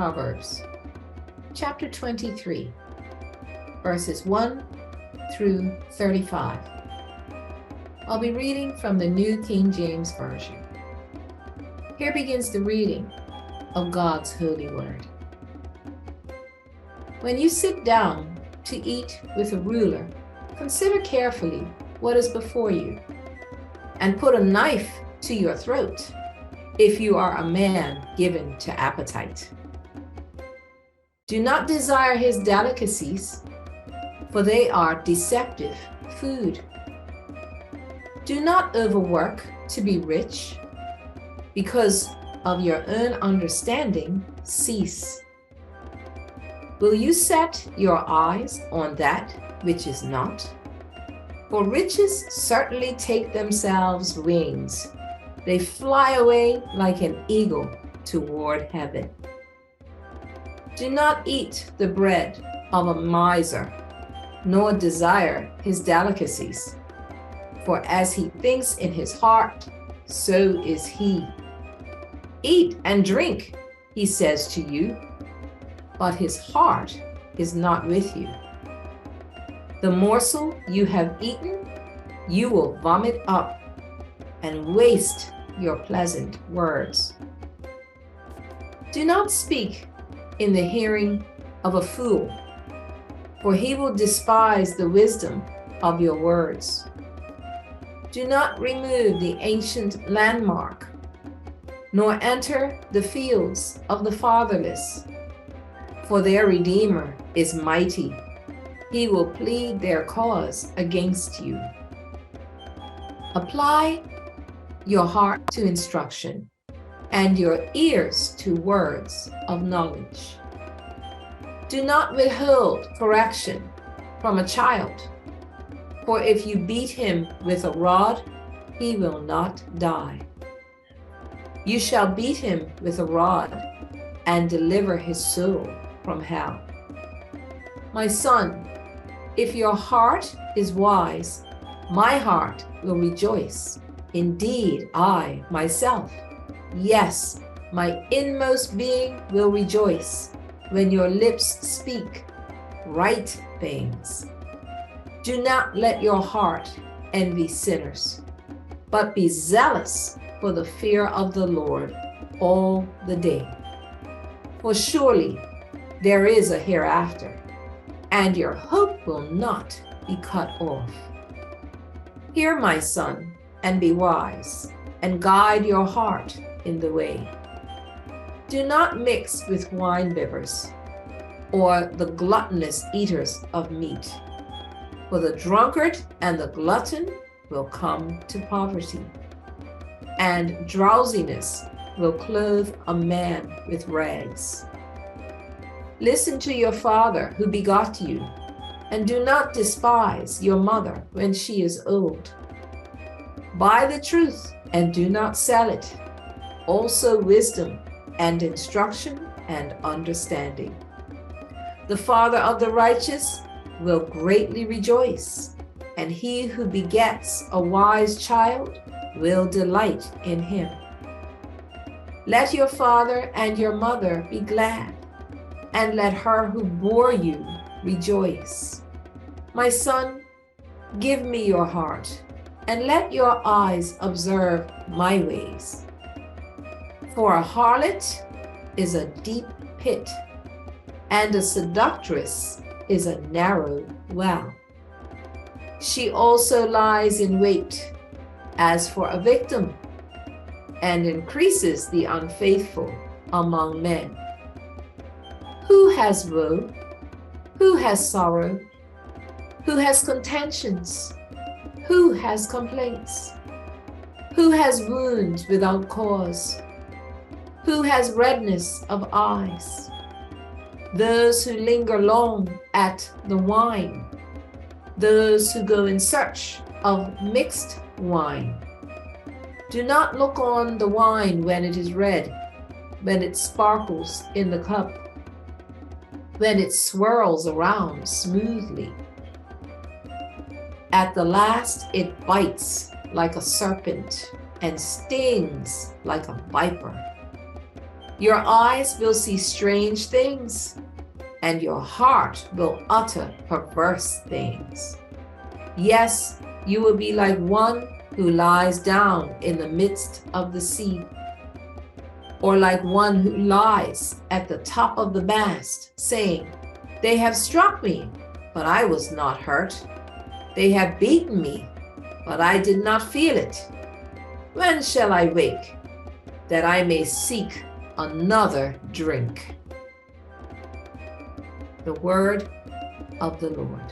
Proverbs, chapter 23, verses 1 through 35. I'll be reading from the New King James Version. Here begins the reading of God's holy word. When you sit down to eat with a ruler, consider carefully what is before you, and put a knife to your throat if you are a man given to appetite. Do not desire his delicacies, for they are deceptive food. Do not overwork to be rich. Because of your own understanding, cease. Will you set your eyes on that which is not? For riches certainly take themselves wings. They fly away like an eagle toward heaven. Do not eat the bread of a miser, nor desire his delicacies. For as he thinks in his heart, so is he. Eat and drink, he says to you, but his heart is not with you. The morsel you have eaten, you will vomit up and waste your pleasant words. Do not speak in the hearing of a fool, for he will despise the wisdom of your words. Do not remove the ancient landmark, nor enter the fields of the fatherless, for their Redeemer is mighty. He will plead their cause against you. Apply your heart to instruction, and your ears to words of knowledge. Do not withhold correction from a child, for if you beat him with a rod, he will not die. You shall beat him with a rod and deliver his soul from hell. My son, if your heart is wise, my heart will rejoice. Indeed, I myself, yes, my inmost being will rejoice when your lips speak right things. Do not let your heart envy sinners, but be zealous for the fear of the Lord all the day. For surely there is a hereafter, and your hope will not be cut off. Hear, my son, and be wise, and guide your heart in the way. Do not mix with wine-bibbers, or the gluttonous eaters of meat, for the drunkard and the glutton will come to poverty, and drowsiness will clothe a man with rags. Listen to your father who begot you, and do not despise your mother when she is old. Buy the truth and do not sell it, also wisdom and instruction and understanding. The father of the righteous will greatly rejoice, and he who begets a wise child will delight in him. Let your father and your mother be glad, and let her who bore you rejoice. My son, give me your heart, and let your eyes observe my ways. For a harlot is a deep pit, and a seductress is a narrow well. She also lies in wait as for a victim, and increases the unfaithful among men. Who has woe? Who has sorrow? Who has contentions? Who has complaints? Who has wounds without cause? Who has redness of eyes? Those who linger long at the wine, those who go in search of mixed wine. Do not look on the wine when it is red, when it sparkles in the cup, when it swirls around smoothly. At the last it bites like a serpent and stings like a viper. Your eyes will see strange things, and your heart will utter perverse things. Yes, you will be like one who lies down in the midst of the sea, or like one who lies at the top of the mast, saying, "They have struck me, but I was not hurt. They have beaten me, but I did not feel it. When shall I wake, that I may seek another drink?" The word of the Lord.